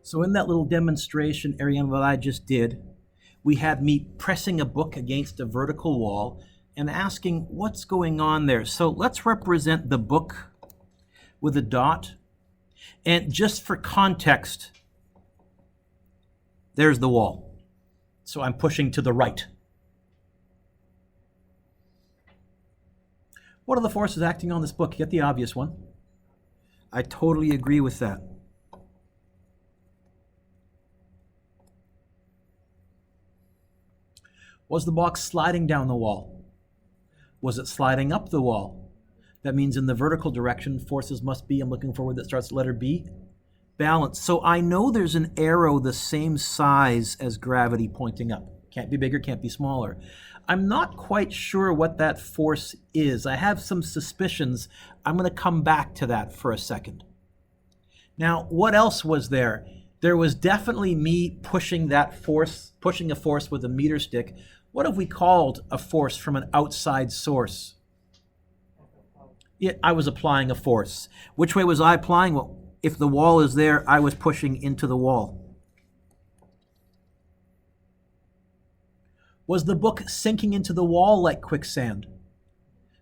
So in that little demonstration, Ariane, what I just did, we had me pressing a book against a vertical wall and asking what's going on there. So let's represent the book with a dot. And just for context, there's the wall. So I'm pushing to the right. What are the forces acting on this book? You get the obvious one. I totally agree with that. Was the box sliding down the wall? Was it sliding up the wall? That means in the vertical direction, forces must be, I'm looking for a word that starts with letter B, balance. So I know there's an arrow the same size as gravity pointing up. Can't be bigger, can't be smaller. I'm not quite sure what that force is. I have some suspicions. I'm going to come back to that for a second. Now, what else was there? There was definitely me pushing that force, pushing a force with a meter stick. What have we called a force from an outside source? Yeah, I was applying a force. Which way was I applying? Well, if the wall is there, I was pushing into the wall. Was the book sinking into the wall like quicksand?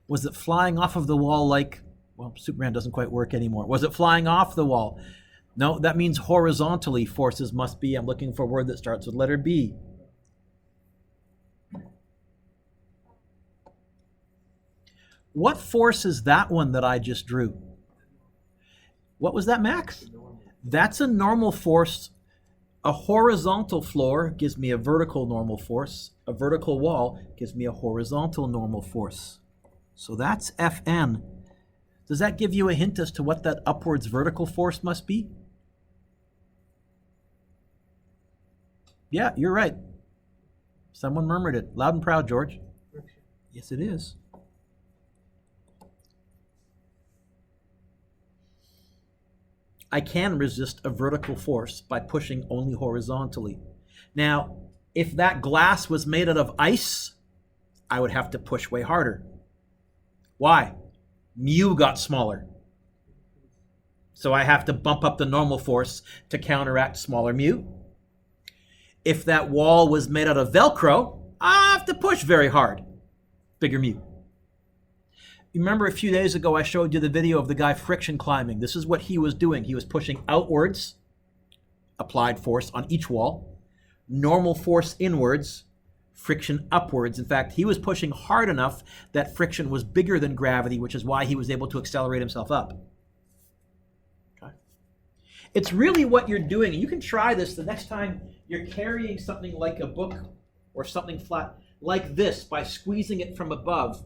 Was it flying off of the wall like, well, Superman doesn't quite work anymore. Was it flying off the wall? No, that means horizontally forces must be. I'm looking for a word that starts with letter B. What force is that one that I just drew? What was that, Max? That's a normal force. A horizontal floor gives me a vertical normal force. A vertical wall gives me a horizontal normal force. So that's Fn. Does that give you a hint as to what that upwards vertical force must be? Yeah, you're right. Someone murmured it. Loud and proud, George. Yes, it is. I can resist a vertical force by pushing only horizontally. Now, if that glass was made out of ice, I would have to push way harder. Why? Mu got smaller. So I have to bump up the normal force to counteract smaller mu. If that wall was made out of Velcro, I have to push very hard. Bigger mu. You remember a few days ago I showed you the video of the guy friction climbing. This is what he was doing. He was pushing outwards, applied force on each wall, normal force inwards, friction upwards. In fact, he was pushing hard enough that friction was bigger than gravity, which is why he was able to accelerate himself up. Okay. It's really what you're doing. You can try this the next time you're carrying something like a book or something flat like this by squeezing it from above.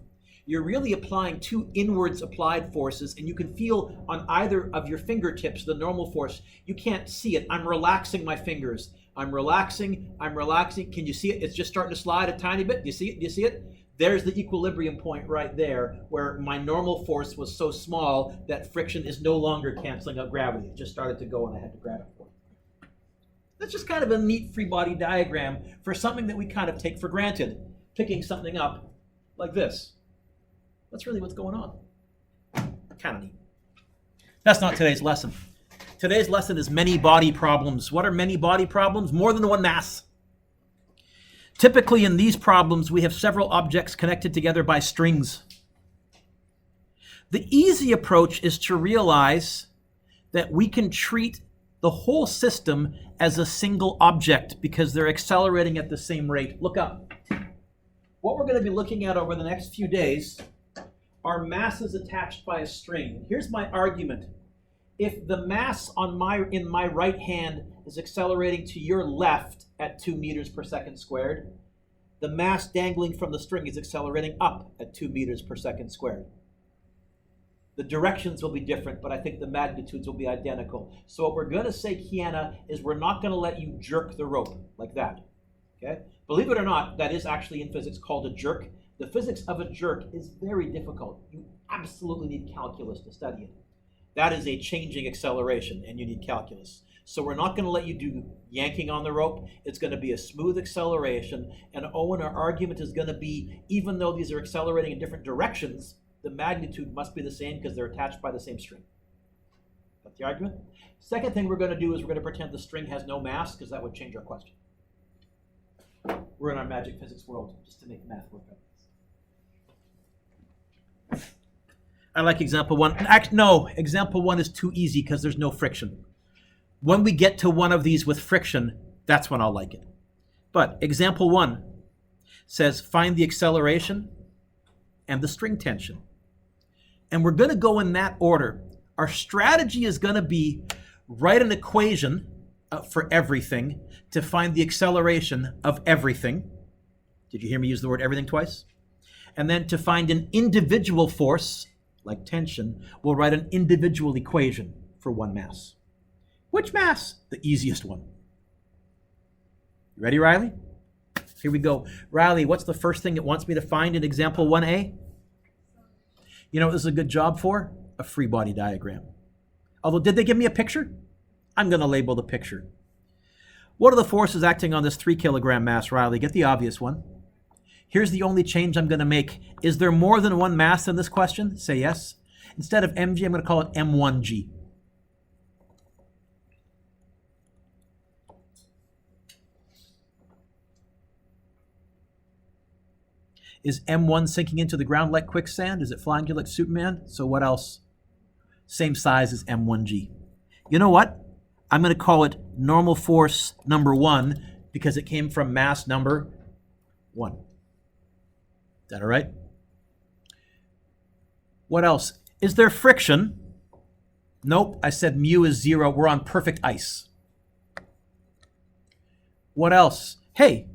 You're really applying two inwards applied forces, and you can feel on either of your fingertips the normal force. You can't see it. I'm relaxing my fingers. I'm relaxing. Can you see it? It's just starting to slide a tiny bit. Do you see it? Do you see it? There's the equilibrium point right there where my normal force was so small that friction is no longer canceling out gravity. It just started to go and I had to grab it for it. That's just kind of a neat free body diagram for something that we kind of take for granted, picking something up like this. That's really what's going on. Kind of neat. That's not today's lesson. Today's lesson is many body problems. What are many body problems? More than one mass. Typically in these problems, we have several objects connected together by strings. The easy approach is to realize that we can treat the whole system as a single object because they're accelerating at the same rate. Look up. What we're going to be looking at over the next few days are masses attached by a string. Here's my argument. If the mass in my right hand is accelerating to your left at 2 meters per second squared, the mass dangling from the string is accelerating up at 2 meters per second squared. The directions will be different, but I think the magnitudes will be identical. So what we're going to say, Kiana, is we're not going to let you jerk the rope like that. Okay? Believe it or not, that is actually in physics called a jerk. The physics of a jerk is very difficult. You absolutely need calculus to study it. That is a changing acceleration, and you need calculus. So we're not going to let you do yanking on the rope. It's going to be a smooth acceleration. And Owen, our argument is going to be, even though these are accelerating in different directions, the magnitude must be the same because they're attached by the same string. The argument? Second thing we're going to do is we're going to pretend the string has no mass, because that would change our question. We're in our magic physics world, just to make math work out. I like example one. No, example one is too easy because there's no friction. When we get to one of these with friction, that's when I'll like it. But example one says find the acceleration and the string tension. And we're going to go in that order. Our strategy is going to be write an equation for everything to find the acceleration of everything. Did you hear me use the word everything twice? And then to find an individual force, like tension, we'll write an individual equation for one mass. Which mass? The easiest one. You ready, Riley? Here we go. Riley, what's the first thing it wants me to find in example 1A? You know what this is a good job for? A free body diagram. Although, did they give me a picture? I'm going to label the picture. What are the forces acting on this 3 kilogram mass, Riley? Get the obvious one. Here's the only change I'm going to make. Is there more than one mass in this question? Say yes. Instead of mg, I'm going to call it m1g. Is M1 sinking into the ground like quicksand? Is it flying you like Superman? So what else? Same size as M1G. You know what? I'm going to call it normal force number 1 because it came from mass number 1. Is that all right? What else? Is there friction? Nope. I said mu is 0. We're on perfect ice. What else? Hey,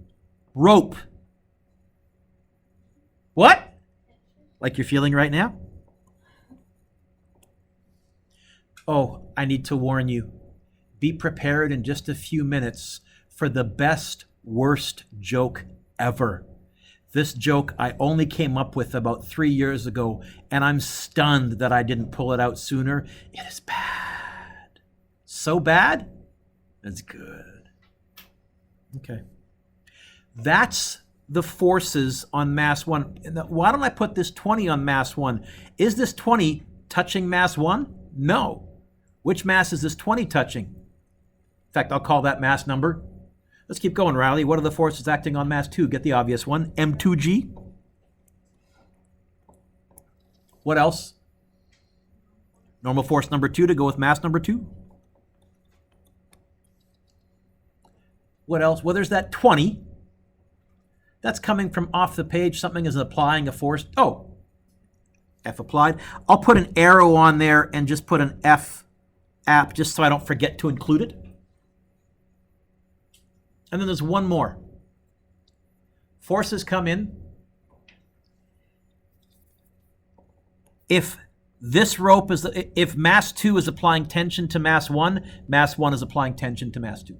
rope. What? Like you're feeling right now? Oh, I need to warn you. Be prepared in just a few minutes for the best, worst joke ever. This joke I only came up with about 3 years ago, and I'm stunned that I didn't pull it out sooner. It is bad. So bad? That's good. Okay. That's the forces on mass 1. Why don't I put this 20 on mass 1? Is this 20 touching mass 1? No. Which mass is this 20 touching? In fact, I'll call that mass number. Let's keep going, Riley. What are the forces acting on mass 2? Get the obvious one. M2G. What else? Normal force number 2 to go with mass number 2. What else? Well, there's that 20. That's coming from off the page. Something is applying a force. Oh, F applied. I'll put an arrow on there and just put an F app just so I don't forget to include it. And then there's one more. Forces come in. If this rope is, if mass 2 is applying tension to mass 1 is applying tension to mass 2.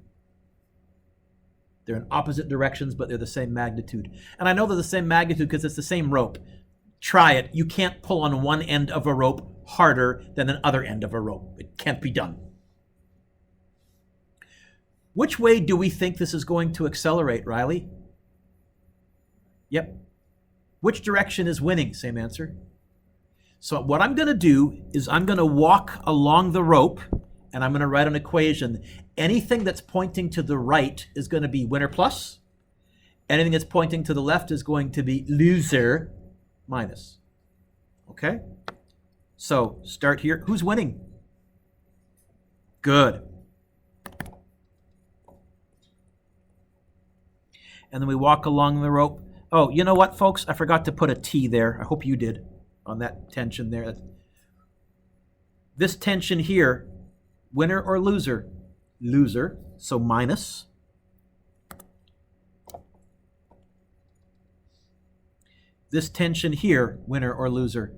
They're in opposite directions, but they're the same magnitude. And I know they're the same magnitude because it's the same rope. Try it. You can't pull on one end of a rope harder than an other end of a rope. It can't be done. Which way do we think this is going to accelerate, Riley? Yep. Which direction is winning? Same answer. So what I'm going to do is I'm going to walk along the rope and I'm going to write an equation. Anything that's pointing to the right is going to be winner plus. Anything that's pointing to the left is going to be loser minus. Okay? So start here. Who's winning? Good. And then we walk along the rope. Oh, you know what, folks? I forgot to put a T there. I hope you did on that tension there. This tension here, winner or loser? Loser, so minus. This tension here, winner or loser?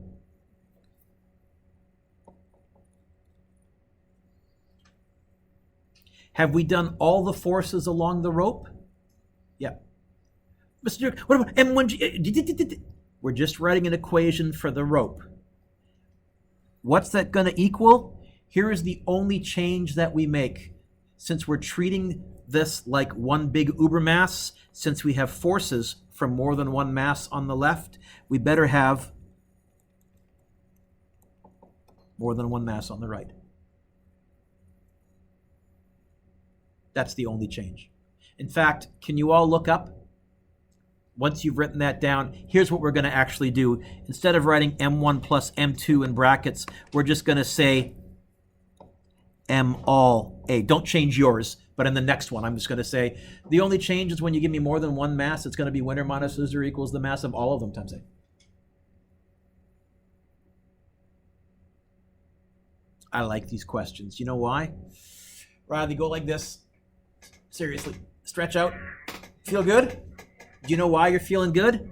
Have we done all the forces along the rope? Yeah. Mr. Dirk, what about M1G? We're just writing an equation for the rope. What's that going to equal? Here is the only change that we make. Since we're treating this like one big uber mass, since we have forces from more than one mass on the left, we better have more than one mass on the right. That's the only change. In fact, can you all look up? Once you've written that down, here's what we're going to actually do. Instead of writing M1 plus M2 in brackets, we're just going to say M all A. Don't change yours, but in the next one, I'm just going to say, the only change is when you give me more than one mass, it's going to be winner minus loser equals the mass of all of them times A. I like these questions. You know why? Riley, go like this. Seriously. Stretch out. Feel good? Do you know why you're feeling good?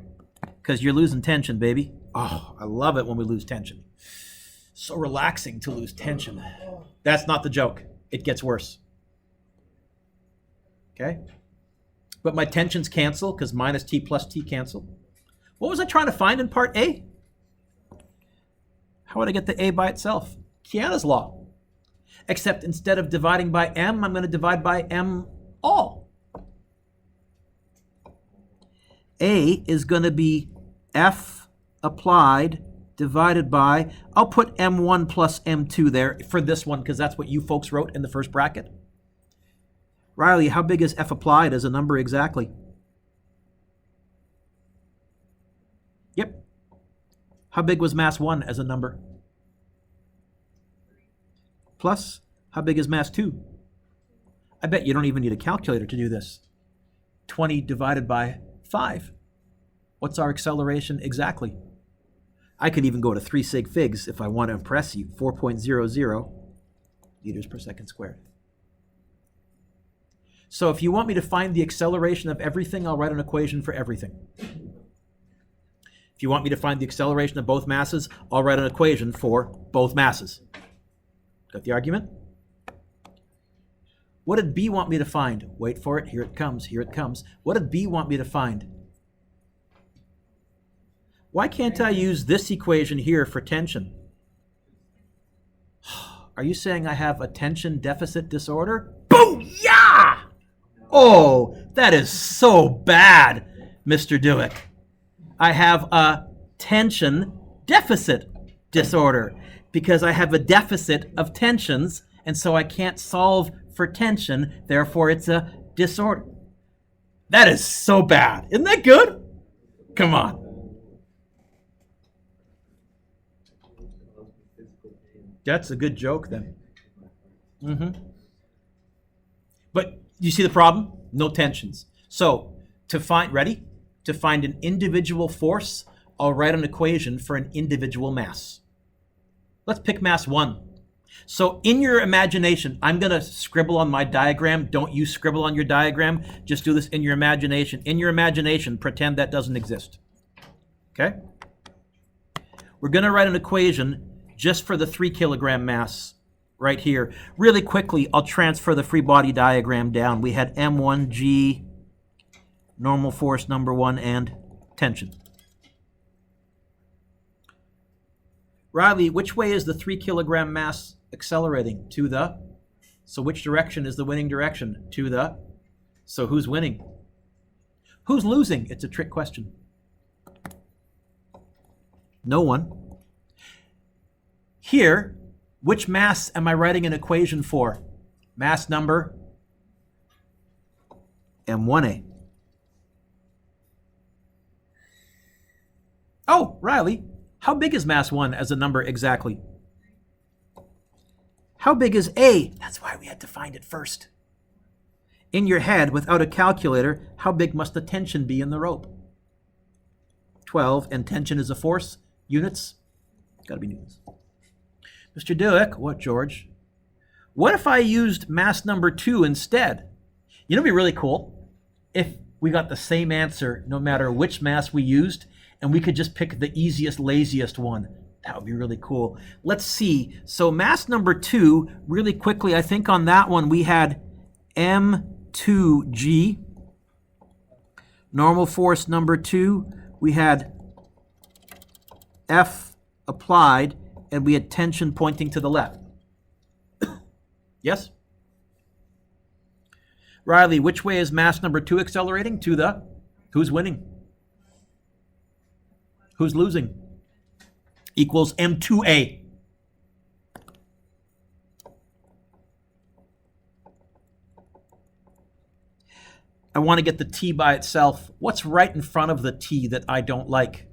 Because you're losing tension, baby. Oh, I love it when we lose tension. So relaxing to lose tension. That's not the joke. It gets worse. Okay? But my tensions cancel because minus t plus t cancel. What was I trying to find in part A? How would I get the A by itself? Kiana's law. Except instead of dividing by m, I'm going to divide by m all. A is going to be F applied divided by, I'll put M1 plus M2 there for this one because that's what you folks wrote in the first bracket. Riley, how big is F applied as a number exactly? Yep. How big was mass 1 as a number? Plus, how big is mass 2? I bet you don't even need a calculator to do this. 20 divided by 5. What's our acceleration exactly? I could even go to 3 sig figs if I want to impress you. 4.00 meters per second squared. So if you want me to find the acceleration of everything, I'll write an equation for everything. If you want me to find the acceleration of both masses, I'll write an equation for both masses. Got the argument? What did B want me to find? Wait for it. Here it comes. Here it comes. What did B want me to find? Why can't I use this equation here for tension? Are you saying I have a tension deficit disorder? Booyah! Oh, that is so bad, Mr. Dewick. I have a tension deficit disorder because I have a deficit of tensions, and so I can't solve for tension, therefore it's a disorder. That is so bad. Isn't that good? Come on. That's a good joke then. But you see the problem? No tensions. So to find, ready? To find an individual force, I'll write an equation for an individual mass. Let's pick mass 1. So in your imagination, I'm going to scribble on my diagram. Don't you scribble on your diagram. Just do this in your imagination. In your imagination, pretend that doesn't exist. Okay? We're going to write an equation just for the 3 kilogram mass right here. Really quickly, I'll transfer the free body diagram down. We had M1G, normal force number 1, and tension. Riley, which way is the 3 kilogram mass accelerating? To the. So which direction is the winning direction? To the. So who's winning? Who's losing? It's a trick question. No one. Here, which mass am I writing an equation for? Mass number M1A. Oh, Riley, how big is mass 1 as a number exactly? How big is A? That's why we had to find it first. In your head, without a calculator, how big must the tension be in the rope? 12, and tension is a force. Units? Got to be newtons. Mr. Dewick, what, George? What if I used mass number 2 instead? You know what would be really cool? If we got the same answer no matter which mass we used, and we could just pick the easiest, laziest one. That would be really cool. Let's see. So mass number 2, really quickly, I think on that one we had M2G. Normal force number 2, we had F applied, and we had tension pointing to the left. Yes? Riley, which way is mass number 2 accelerating? To the. Who's winning? Who's losing? Equals M2A. I want to get the t by itself. What's right in front of the t that I don't like?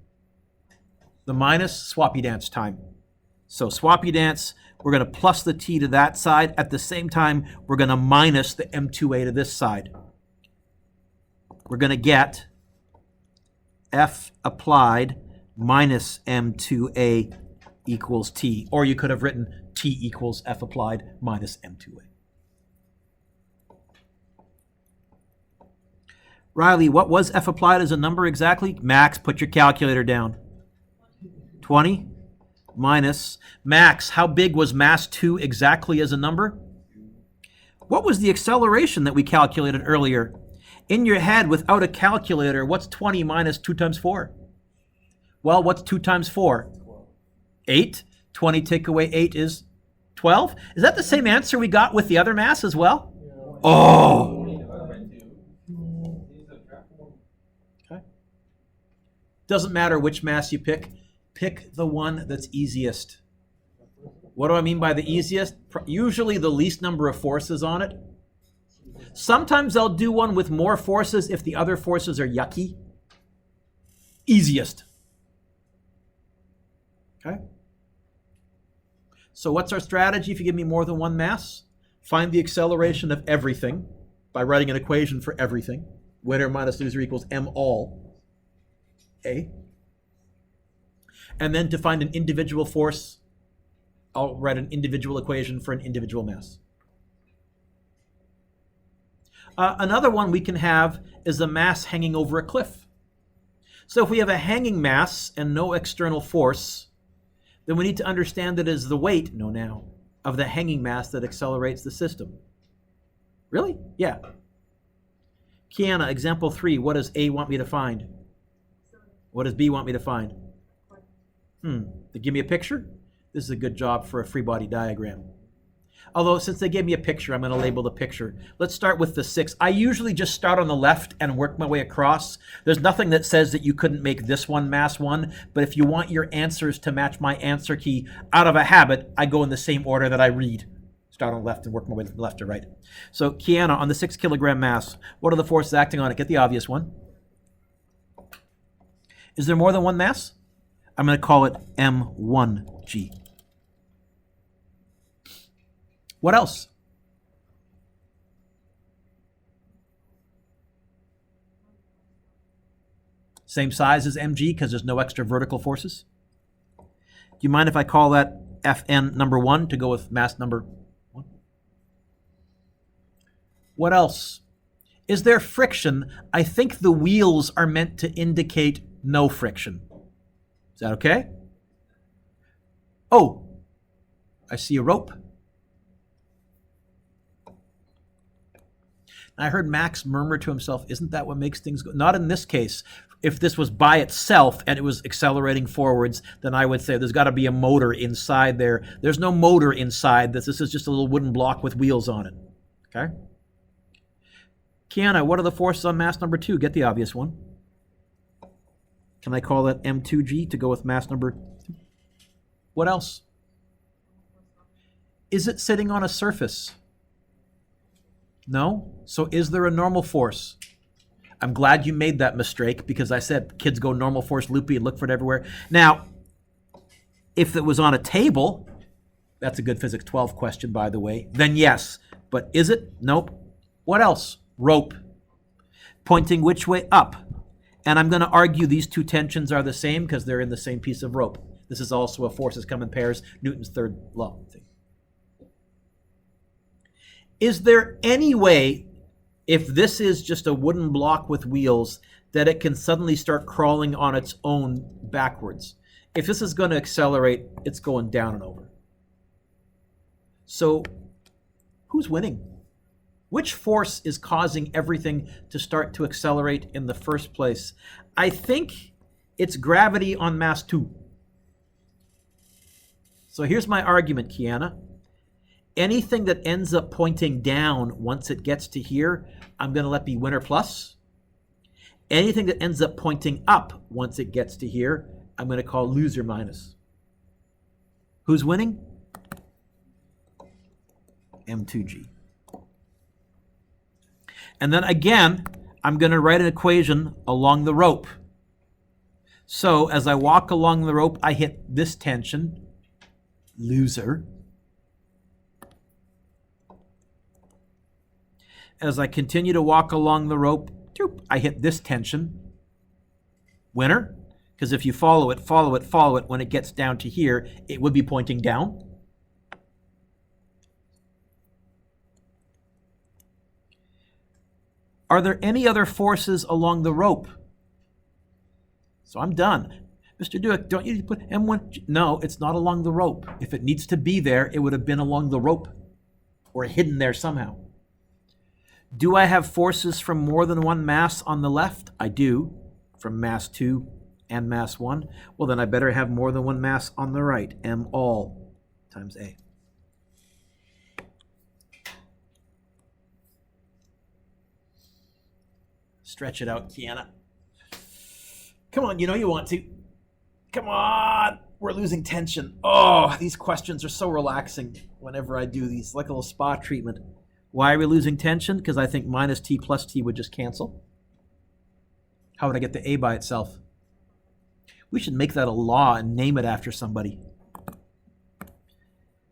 The minus, swappy dance time. So swappy dance, we're going to plus the t to that side. At the same time, we're going to minus the m2a to this side. We're going to get F applied minus m2a equals t. Or you could have written t equals F applied minus m2a. Riley, what was F applied as a number exactly? Max, put your calculator down. 20 minus. Max, how big was mass 2 exactly as a number? What was the acceleration that we calculated earlier? In your head, without a calculator, what's 20 minus 2 times 4? Well, what's 2 times 4? 8. 20 take away 8 is 12. Is that the same answer we got with the other mass as well? Oh! Okay. Doesn't matter which mass you pick. Pick the one that's easiest. What do I mean by the easiest? Usually the least number of forces on it. Sometimes I'll do one with more forces if the other forces are yucky. Easiest. Okay? So what's our strategy if you give me more than one mass? Find the acceleration of everything by writing an equation for everything. Winner minus loser equals m all a. And then to find an individual force, I'll write an individual equation for an individual mass. Another one we can have is a mass hanging over a cliff. So if we have a hanging mass and no external force, then we need to understand that it is the weight, of the hanging mass that accelerates the system. Really? Yeah. Kiana, example 3, what does A want me to find? What does B want me to find? They give me a picture? This is a good job for a free body diagram. Although, since they gave me a picture, I'm going to label the picture. Let's start with the 6. I usually just start on the left and work my way across. There's nothing that says that you couldn't make this one mass 1, but if you want your answers to match my answer key out of a habit, I go in the same order that I read. Start on the left and work my way from left to right. So, Kiana, on the 6 kilogram mass, what are the forces acting on it? Get the obvious one. Is there more than one mass? I'm going to call it M1G. What else? Same size as mg because there's no extra vertical forces. Do you mind if I call that Fn number 1 to go with mass number 1? What else? Is there friction? I think the wheels are meant to indicate no friction. Is that okay? Oh, I see a rope. I heard Max murmur to himself, isn't that what makes things go? Not in this case. If this was by itself and it was accelerating forwards, then I would say there's got to be a motor inside there. There's no motor inside this. This is just a little wooden block with wheels on it. Okay? Kiana, what are the forces on mass number 2? Get the obvious one. Can I call that M2G to go with mass number 2? What else? Is it sitting on a surface? No? So is there a normal force? I'm glad you made that mistake because I said kids go normal force loopy and look for it everywhere. Now, if it was on a table, that's a good physics 12 question, by the way, then yes. But is it? Nope. What else? Rope. Pointing which way? Up. And I'm going to argue these two tensions are the same because they're in the same piece of rope. This is also a forces come in pairs, Newton's third law. Is there any way, if this is just a wooden block with wheels, that it can suddenly start crawling on its own backwards? If this is going to accelerate, it's going down and over. So who's winning? Which force is causing everything to start to accelerate in the first place? I think it's gravity on mass 2. So here's my argument, Kiana. Anything that ends up pointing down once it gets to here, I'm going to let be winner plus. Anything that ends up pointing up once it gets to here, I'm going to call loser minus. Who's winning? M2G. And then again, I'm going to write an equation along the rope. So as I walk along the rope, I hit this tension, loser. As I continue to walk along the rope, I hit this tension, winner. Because if you follow it, follow it, follow it, when it gets down to here, it would be pointing down. Are there any other forces along the rope? So I'm done. Mr. Dewick, don't you put M1? No, it's not along the rope. If it needs to be there, it would have been along the rope or hidden there somehow. Do I have forces from more than one mass on the left? I do, from mass 2 and mass 1. Well, then I better have more than one mass on the right, M all times A. Stretch it out, Kiana. Come on, you know you want to. Come on, we're losing tension. Oh, these questions are so relaxing whenever I do these, like a little spa treatment. Why are we losing tension? Because I think minus t plus t would just cancel. How would I get the A by itself? We should make that a law and name it after somebody.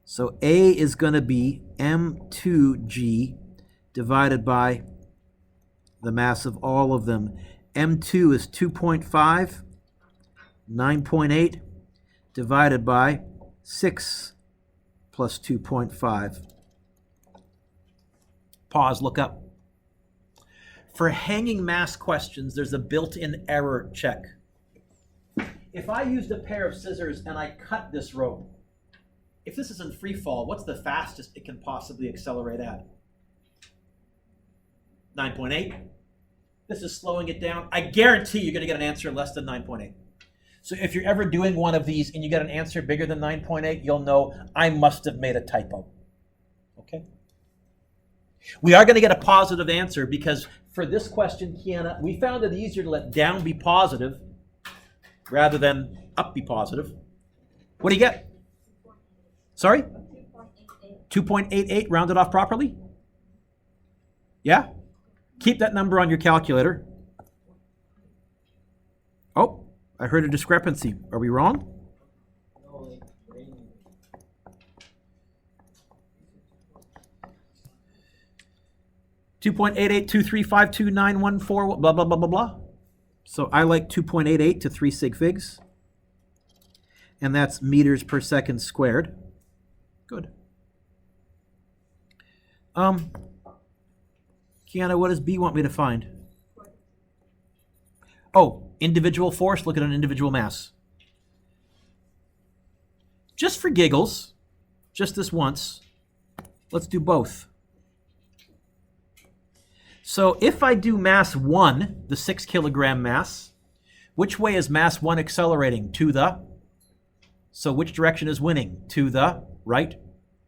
So A is going to be M2G divided by the mass of all of them. M2 is 2.5, 9.8 divided by 6 plus 2.5. Pause, look up. For hanging mass questions, there's a built-in error check. If I used a pair of scissors and I cut this rope, if this is in free fall, what's the fastest it can possibly accelerate at? 9.8. This is slowing it down. I guarantee you're going to get an answer less than 9.8. So if you're ever doing one of these and you get an answer bigger than 9.8, you'll know I must have made a typo. Okay? We are going to get a positive answer because for this question, Kiana, we found it easier to let down be positive rather than up be positive. What do you get? Sorry? 2.88 rounded off properly? Yeah? Keep that number on your calculator. Oh, I heard a discrepancy. Are we wrong? 2.8823529114 blah blah blah blah blah. So I like 2.88 to 3 sig figs. And that's meters per second squared. Good. Kiana, what does B want me to find? Oh, individual force, look at an individual mass. Just for giggles, just this once, let's do both. So if I do mass 1, the 6 kilogram mass, which way is mass 1 accelerating? To the? So which direction is winning? To the right?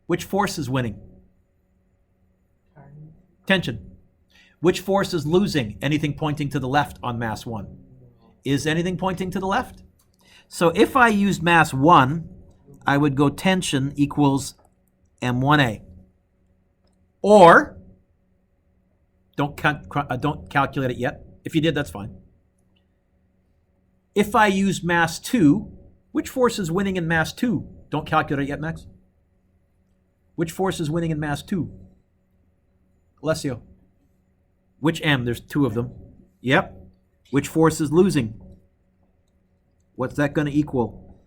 Which force is winning? Tension. Which force is losing? Anything pointing to the left on mass 1? Is anything pointing to the left? So if I used mass 1, I would go tension equals M1A. Or, don't calculate it yet. If you did, that's fine. If I use mass 2, which force is winning in mass 2? Don't calculate it yet, Max. Which force is winning in mass 2? Alessio. Which M? There's 2 of them. Yep. Which force is losing? What's that going to equal?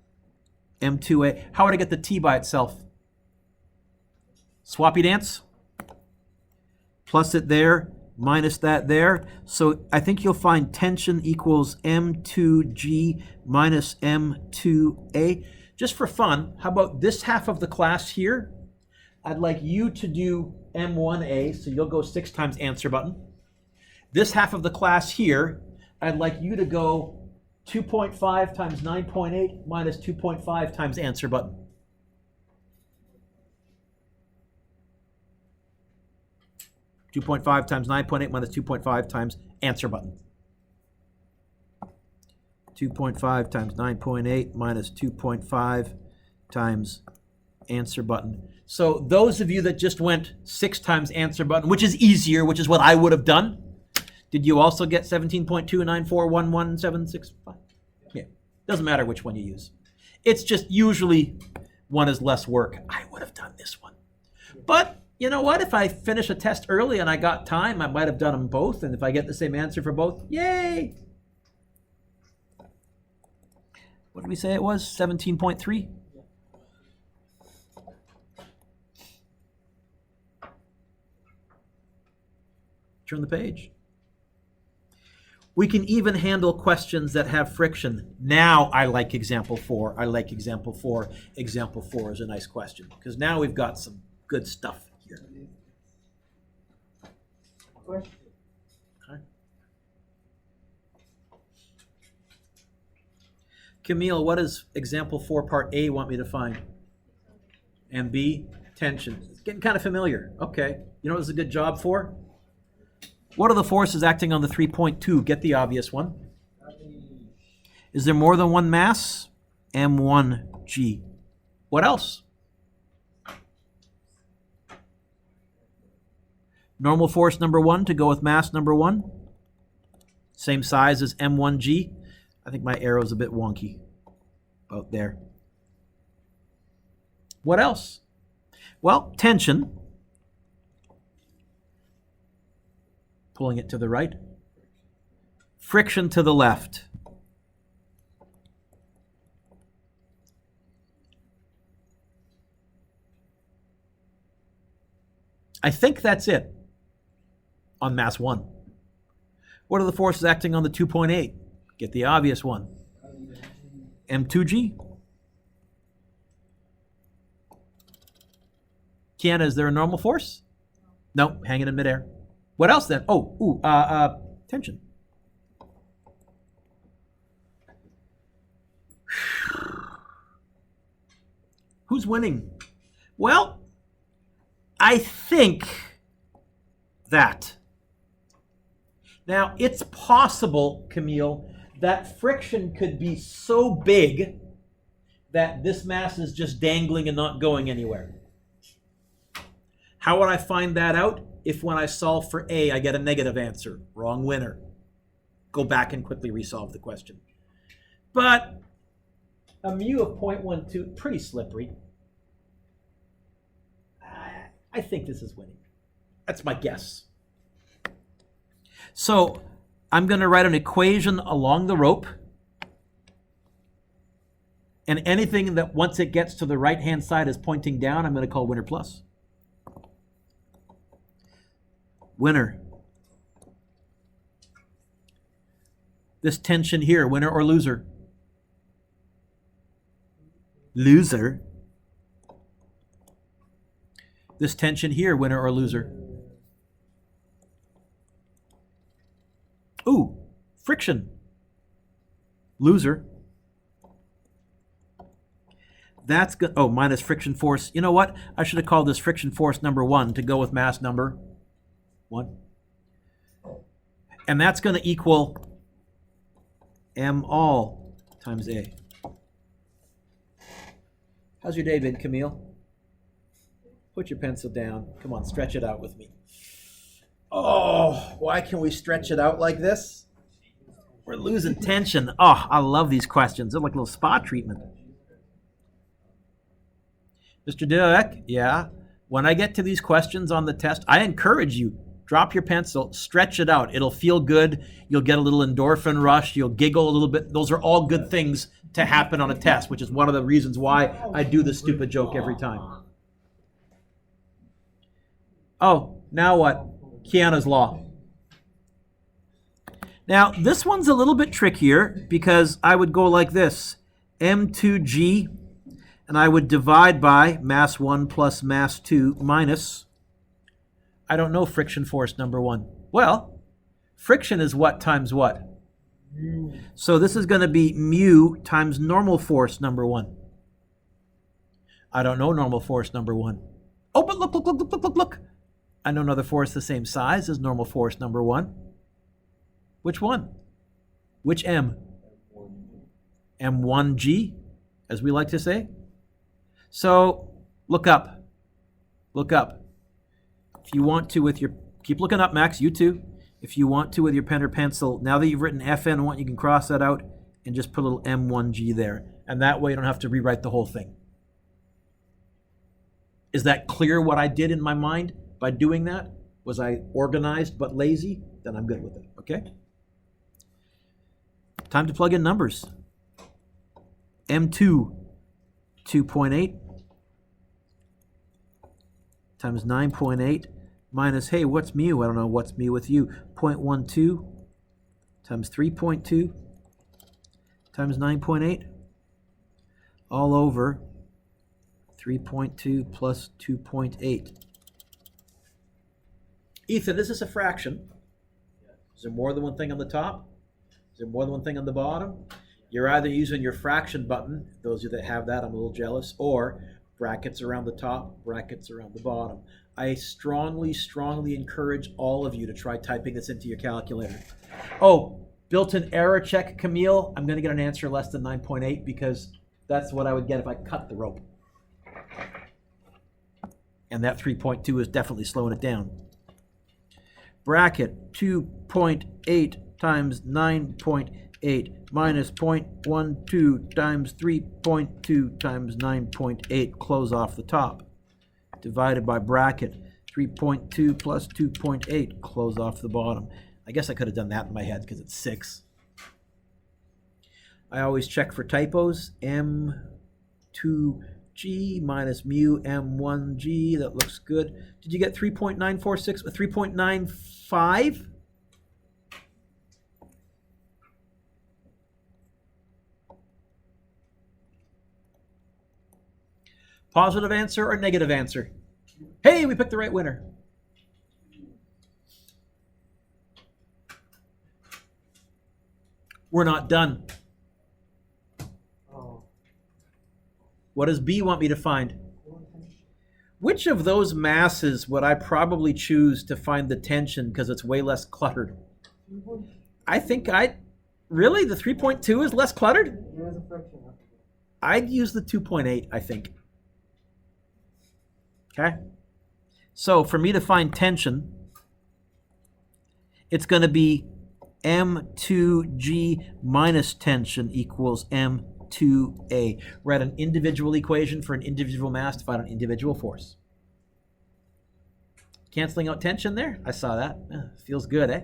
M2A. How would I get the T by itself? Swappy dance? Plus it there, minus that there. So I think you'll find tension equals M2G minus M2A. Just for fun, how about this half of the class here? I'd like you to do M1A, so you'll go 6 times answer button. This half of the class here, I'd like you to go 2.5 times 9.8 minus 2.5 times answer button. .5 times 9.8 minus 2.5 times answer button. 2.5 times 9.8 minus 2.5 times answer button. So those of you that just went 6 times answer button, which is easier, which is what I would have done, Did you also get 17.2941175? Yeah, doesn't matter which one you use. It's just usually one is less work. I would have done this one. But you know what? If I finish a test early and I got time, I might have done them both. And if I get the same answer for both, yay! What did we say it was? 17.3? Turn the page. We can even handle questions that have friction. Now I like example 4. I like example 4. Example 4 is a nice question because now we've got some good stuff here. Okay. Camille, what does example 4 part A want me to find? And B, tension. It's getting kind of familiar. Okay. You know what it's a good job for? What are the forces acting on the 3.2? Get the obvious one. Is there more than one mass? M1G. What else? Normal force number 1 to go with mass number 1. Same size as M1G. I think my arrow's a bit wonky. About there. What else? Well, tension. Pulling it to the right. Friction to the left. I think that's it on mass 1. What are the forces acting on the 2.8? Get the obvious one. M2G. Kiana, is there a normal force? No, hanging in midair. What else then? Tension. Who's winning? Well, I think that. Now, it's possible, Camille, that friction could be so big that this mass is just dangling and not going anywhere. How would I find that out? If when I solve for A, I get a negative answer. Wrong winner. Go back and quickly resolve the question. But a mu of 0.12, pretty slippery. I think this is winning. That's my guess. So I'm going to write an equation along the rope. And anything that once it gets to the right-hand side is pointing down, I'm going to call winner plus. Winner. This tension here, winner or loser? Loser. This tension here, winner or loser? Ooh, friction. Loser. That's good. Oh, minus friction force. You know what? I should have called this friction force number 1 to go with mass number 1. And that's going to equal M all times A. How's your day been, Camille? Put your pencil down. Come on, stretch it out with me. Oh, why can we stretch it out like this? We're losing tension. Oh, I love these questions. They're like a little spa treatment. Mr. Dweck, yeah. When I get to these questions on the test, I encourage you, drop your pencil, stretch it out. It'll feel good. You'll get a little endorphin rush. You'll giggle a little bit. Those are all good things to happen on a test, which is one of the reasons why I do this stupid joke every time. Oh, now what? Kiana's law. Now, this one's a little bit trickier because I would go like this. M2G, and I would divide by mass 1 plus mass 2 minus, I don't know friction force number 1. Well, friction is what times what? So this is going to be mu times normal force number 1. I don't know normal force number 1. Oh, but look. I know another force the same size as normal force number 1. Which one? Which M? M1G, as we like to say. So look up. Look up. If you want to with your, keep looking up, Max, you too. If you want to with your pen or pencil, now that you've written FN1, you can cross that out and just put a little M1G there. And that way you don't have to rewrite the whole thing. Is that clear what I did in my mind by doing that? Was I organized but lazy? Then I'm good with it, okay? Time to plug in numbers. M2, 2.8 times 9.8 minus, hey, what's mu? I don't know what's mu with you. 0.12 times 3.2 times 9.8 all over 3.2 plus 2.8. Ethan, is this a fraction? Is there more than one thing on the top? Is there more than one thing on the bottom? You're either using your fraction button, those of you that have that, I'm a little jealous, or brackets around the top, brackets around the bottom. I strongly, strongly encourage all of you to try typing this into your calculator. Oh, built-in error check, Camille. I'm going to get an answer less than 9.8 because that's what I would get if I cut the rope. And that 3.2 is definitely slowing it down. Bracket 2.8 times 9.8 minus 0.12 times 3.2 times 9.8, close off the top, divided by bracket 3.2 plus 2.8, close off the bottom. I guess I could have done that in my head because it's 6. I always check for typos. M2G minus mu M1G, that looks good. Did you get 3.946 with 3.95? Positive answer or negative answer? Hey, we picked the right winner. We're not done. What does B want me to find? Which of those masses would I probably choose to find the tension because it's way less cluttered? I think really, the 3.2 is less cluttered? I'd use the 2.8, I think. Okay? So for me to find tension, it's going to be M2G minus tension equals M2A. We're at an individual equation for an individual mass to find an individual force. Canceling out tension there? I saw that. Feels good, eh?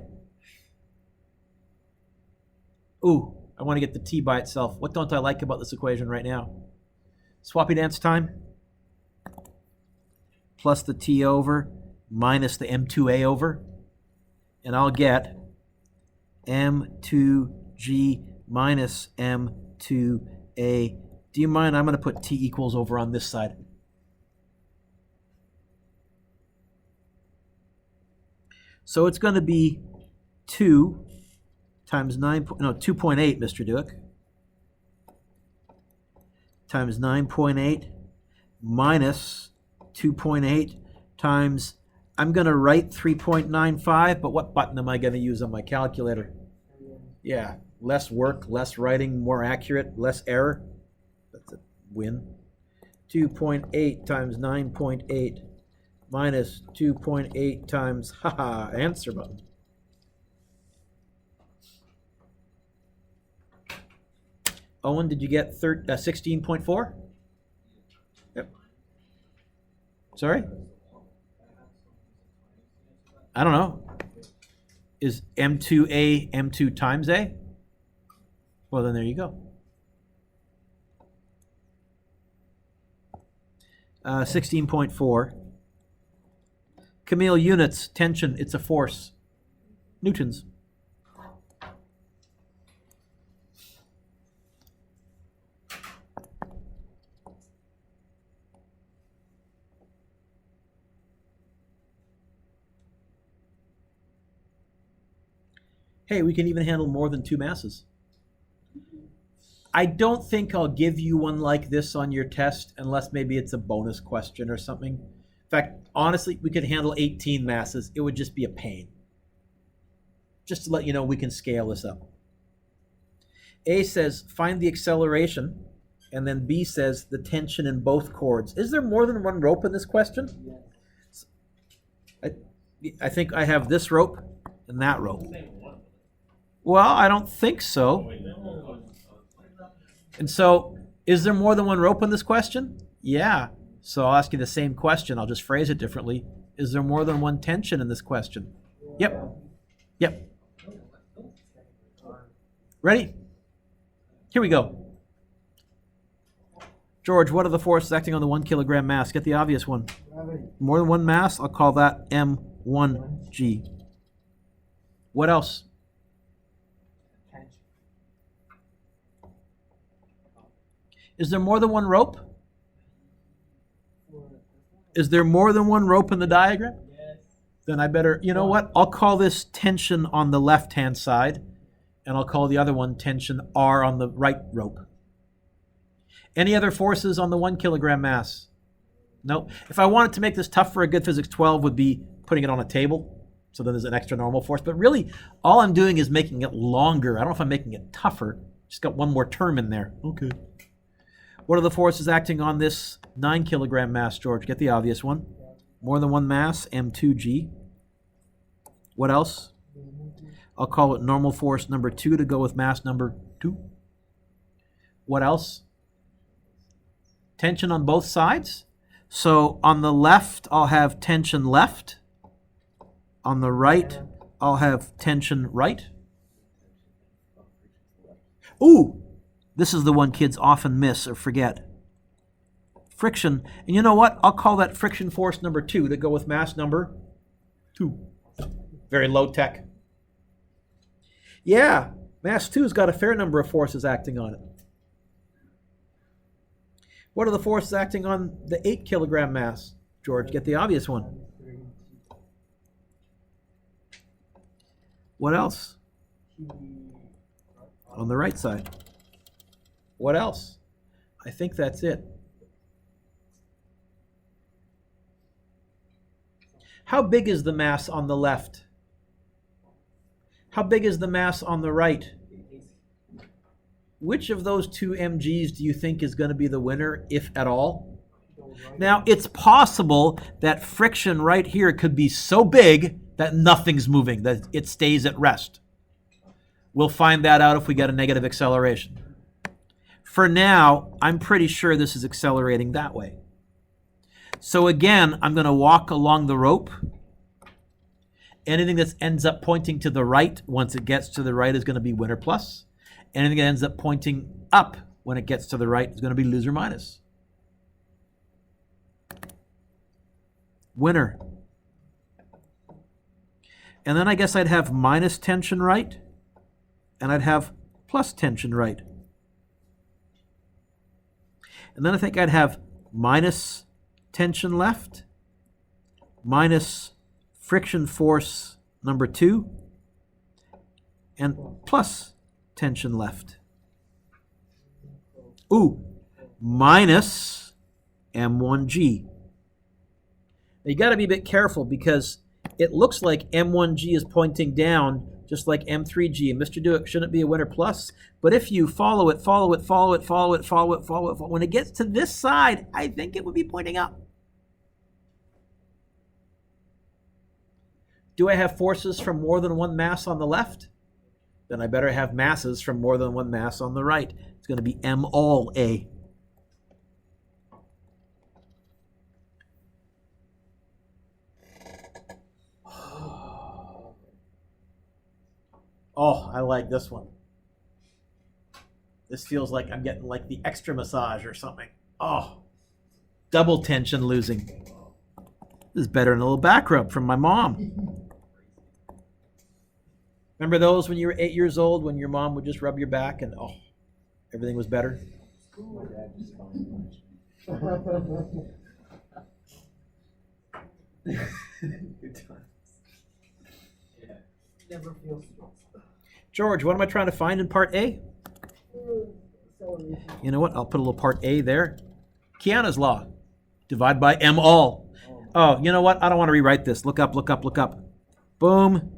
Ooh, I want to get the T by itself. What don't I like about this equation right now? Swappy dance time. Plus the T over minus the M2A over. And I'll get M2G minus M2A. Do you mind? I'm going to put T equals over on this side. So it's going to be 2 times 2.8, Mr. Duke, times 9.8 minus 2.8 times, I'm going to write 3.95, but what button am I going to use on my calculator? Yeah, less work, less writing, more accurate, less error. That's a win. 2.8 times 9.8 minus 2.8 times, answer button. Owen, did you get 16.4? Yep. Sorry? I don't know. Is M2A M2 times A? Well, then there you go. 16.4. Camille, units, tension, it's a force. Newtons. Hey, we can even handle more than 2 masses. I don't think I'll give you one like this on your test unless maybe it's a bonus question or something. In fact, honestly, we could handle 18 masses. It would just be a pain. Just to let you know, we can scale this up. A says, find the acceleration, and then B says the tension in both chords. Is there more than one rope in this question? Yes. I think I have this rope in that rope. Well, I don't think so. And so, is there more than one rope in this question? Yeah. So I'll ask you the same question. I'll just phrase it differently. Is there more than one tension in this question? Yep. Yep. Ready? Here we go. George, what are the forces acting on the 1 kilogram mass? Get the obvious one. More than one mass? I'll call that M1G. What else? Is there more than one rope? Is there more than one rope in the diagram? Yes. Then I better, you know what? I'll call this tension on the left-hand side, and I'll call the other one tension R on the right rope. Any other forces on the 1 kilogram mass? Nope. If I wanted to make this tough for a good physics 12 would be putting it on a table, so then there's an extra normal force. But really, all I'm doing is making it longer. I don't know if I'm making it tougher. Just got one more term in there. Okay. What are the forces acting on this 9 kilogram mass, George? Get the obvious one. More than one mass, M2G. What else? I'll call it normal force number 2 to go with mass number 2. What else? Tension on both sides. So on the left, I'll have tension left. On the right, I'll have tension right. Ooh! This is the one kids often miss or forget. Friction. And you know what? I'll call that friction force number 2 to go with mass number 2. Very low tech. Yeah, mass 2's got a fair number of forces acting on it. What are the forces acting on the 8 kilogram mass? George, get the obvious one. What else? On the right side. What else? I think that's it. How big is the mass on the left? How big is the mass on the right? Which of those two mg's do you think is going to be the winner, if at all? Now, it's possible that friction right here could be so big that nothing's moving, that it stays at rest. We'll find that out if we get a negative acceleration. For now, I'm pretty sure this is accelerating that way. So again, I'm going to walk along the rope. Anything that ends up pointing to the right, once it gets to the right, is going to be winner plus. Anything that ends up pointing up when it gets to the right is going to be loser minus. Winner. And then I guess I'd have minus tension right, and I'd have plus tension right. And then I think I'd have minus tension left, minus friction force number 2, and plus tension left. Ooh, minus M1G. Now you got to be a bit careful because it looks like M1G is pointing down just like M3G, and Mr. Dewick shouldn't be a winner plus. But if you follow it, when it gets to this side, I think it would be pointing up. Do I have forces from more than one mass on the left? Then I better have masses from more than one mass on the right. It's going to be M all A. Oh, I like this one. This feels like I'm getting like the extra massage or something. Oh, double tension losing. This is better than a little back rub from my mom. Remember those when you were 8 years old, when your mom would just rub your back and oh, everything was better? Good times. Yeah. Never feels stressed. George, what am I trying to find in part A? You know what? I'll put a little part A there. Kiana's law. Divide by M all. Oh, you know what? I don't want to rewrite this. Look up, look up, look up. Boom.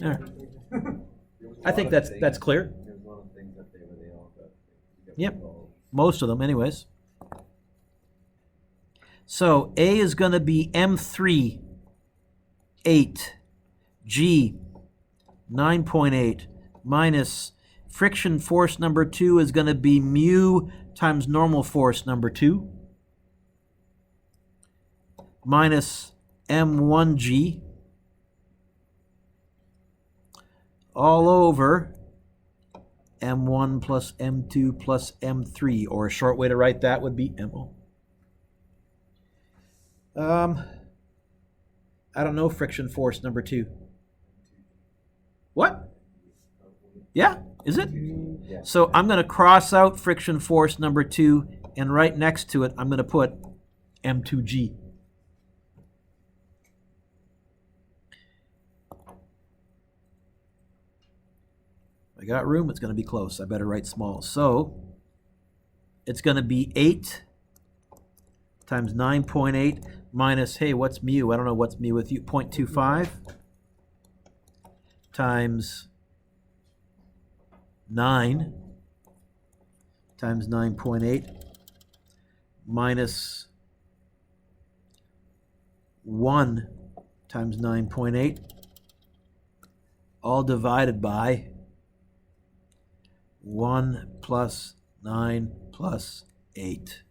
There. I think that's clear. Yep. Most of them anyways. So A is going to be M3 8 G 9.8 minus friction force number 2 is going to be mu times normal force number 2 minus M1G all over M1 plus M2 plus M3, or a short way to write that would be MO. I don't know friction force number 2. What? Yeah, is it? Yeah. So I'm going to cross out friction force number 2, and right next to it, I'm going to put M2G. I got room, it's going to be close. I better write small. So it's going to be 8 times 9.8 minus, hey, what's mu? I don't know what's mu with you. 0.25 times 9 times 9.8 minus 1 times 9.8 all divided by 1 plus 9 plus 8.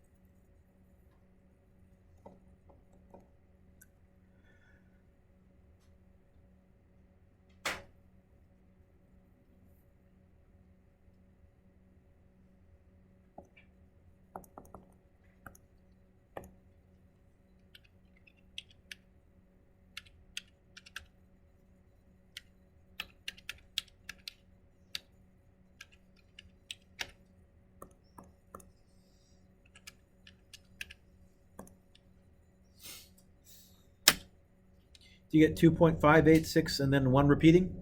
Do you get 2.586 and then 1 repeating?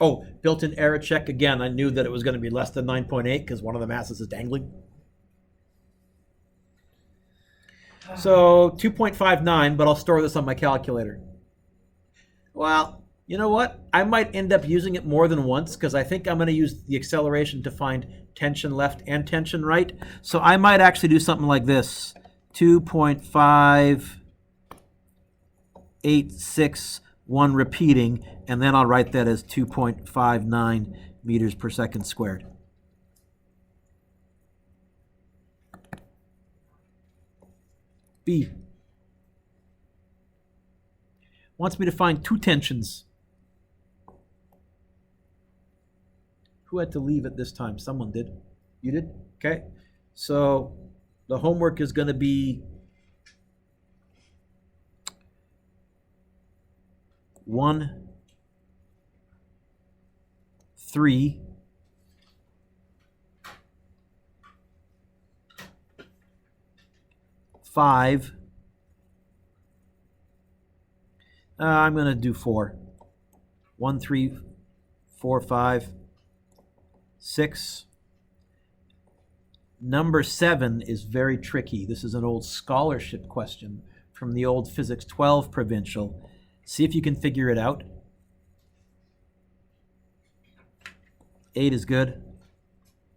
Oh, built-in error check again. I knew that it was going to be less than 9.8 because one of the masses is dangling. So 2.59, but I'll store this on my calculator. Well, you know what? I might end up using it more than once because I think I'm going to use the acceleration to find tension left and tension right. So I might actually do something like this. 2.586, 1 repeating, and then I'll write that as 2.59 meters per second squared. B wants me to find 2 tensions. Who had to leave at this time? Someone did. You did? Okay. So the homework is going to be 1, 3, 5. I'm going to do 4. 1, 3, 4, 5, 6. Number 7 is very tricky. This is an old scholarship question from the old Physics 12 provincial. See if you can figure it out. 8 is good.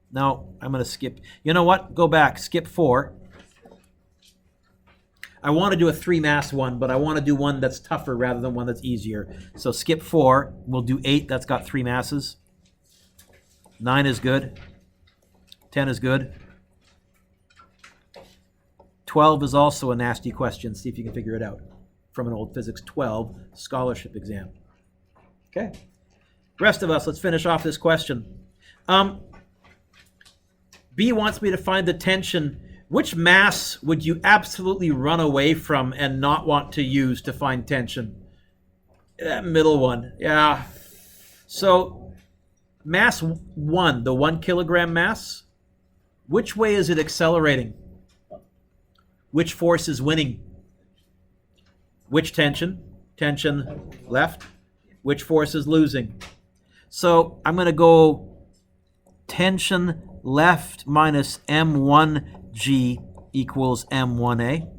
No, I'm going to skip. You know what? Go back. Skip 4. I want to do a 3-mass one, but I want to do one that's tougher rather than one that's easier. So skip 4. We'll do 8. That's got 3 masses. 9 is good. 10 is good. 12 is also a nasty question. See if you can figure it out. From an old Physics 12 scholarship exam. Okay. Rest of us, let's finish off this question. B wants me to find the tension. Which mass would you absolutely run away from and not want to use to find tension? That middle one, yeah. So mass 1, the 1 kilogram mass, which way is it accelerating? Which force is winning? Which tension? Tension left. Which force is losing? So I'm going to go tension left minus M1G equals M1A.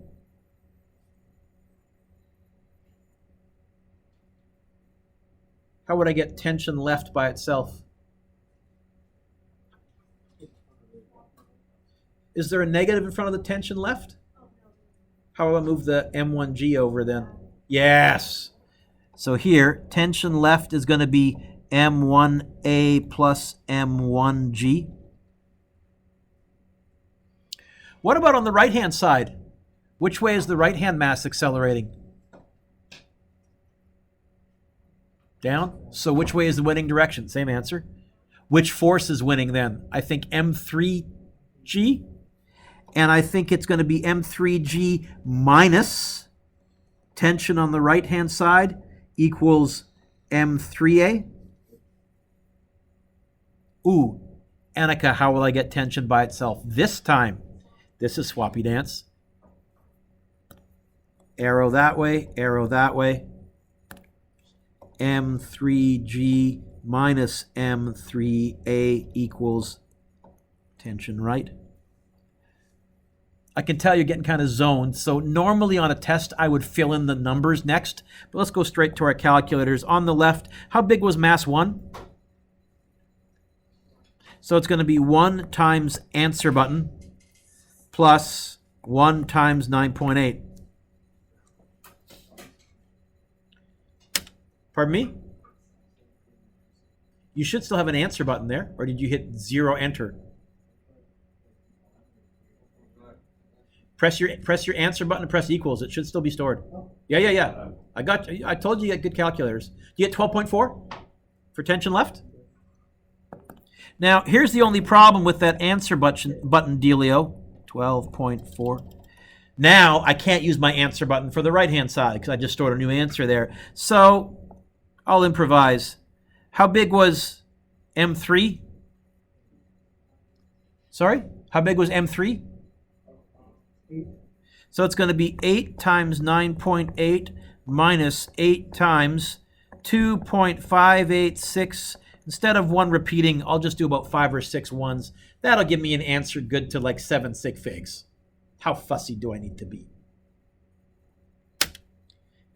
How would I get tension left by itself? Is there a negative in front of the tension left? How will I move the M1G over then? Yes. So here, tension left is going to be M1A plus M1G. What about on the right-hand side? Which way is the right-hand mass accelerating? Down. So which way is the winning direction? Same answer. Which force is winning then? I think M3G. And I think it's going to be M3G minus tension on the right-hand side equals M3A. Ooh, Annika, how will I get tension by itself? This time, this is swappy dance. Arrow that way, arrow that way. M3G minus M3A equals tension right. I can tell you're getting kind of zoned. So normally on a test, I would fill in the numbers next. But let's go straight to our calculators. On the left, how big was mass 1? So it's going to be 1 times answer button plus 1 times 9.8. Pardon me? You should still have an answer button there. Or did you hit 0 enter? Press your answer button and press equals. It should still be stored. Yeah. I told you you had good calculators. You get 12.4 for tension left? Now, here's the only problem with that answer button dealio. 12.4. Now, I can't use my answer button for the right-hand side because I just stored a new answer there. So, I'll improvise. How big was M3? Sorry? How big was M3? So it's going to be 8 times 9.8 minus 8 times 2.586. Instead of 1 repeating, I'll just do about 5 or 6 ones. That'll give me an answer good to like 7 sig figs. How fussy do I need to be?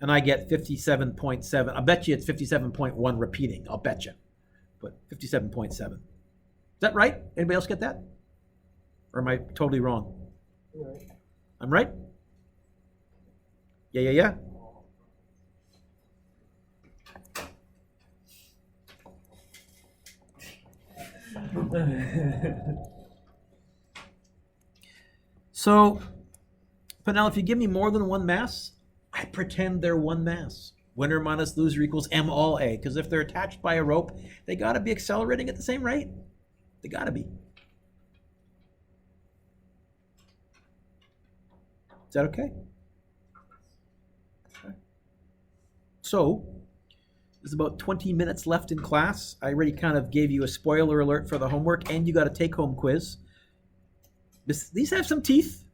And I get 57.7. I'll bet you it's 57.1 repeating. I'll bet you. But 57.7. Is that right? Anybody else get that? Or am I totally wrong? Right. I'm right? Yeah. So, Penel, if you give me more than one mass, I pretend they're one mass. Winner minus loser equals M all A. Because if they're attached by a rope, they got to be accelerating at the same rate. They got to be. Is that okay? So, there's about 20 minutes left in class. I already kind of gave you a spoiler alert for the homework, and you got a take-home quiz. These have some teeth.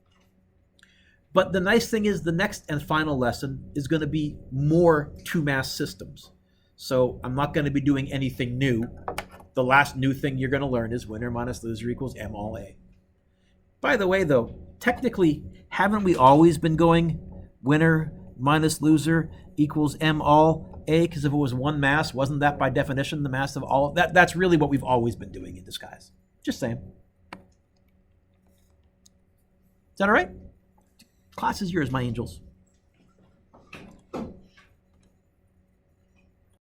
But the nice thing is the next and final lesson is going to be more two-mass systems. So I'm not going to be doing anything new. The last new thing you're going to learn is winner minus loser equals M all A. By the way, though, technically, haven't we always been going winner minus loser equals M all A? Because if it was one mass, wasn't that by definition the mass of all? That's really what we've always been doing in disguise. Just saying. Is that all right? Class is yours, my angels.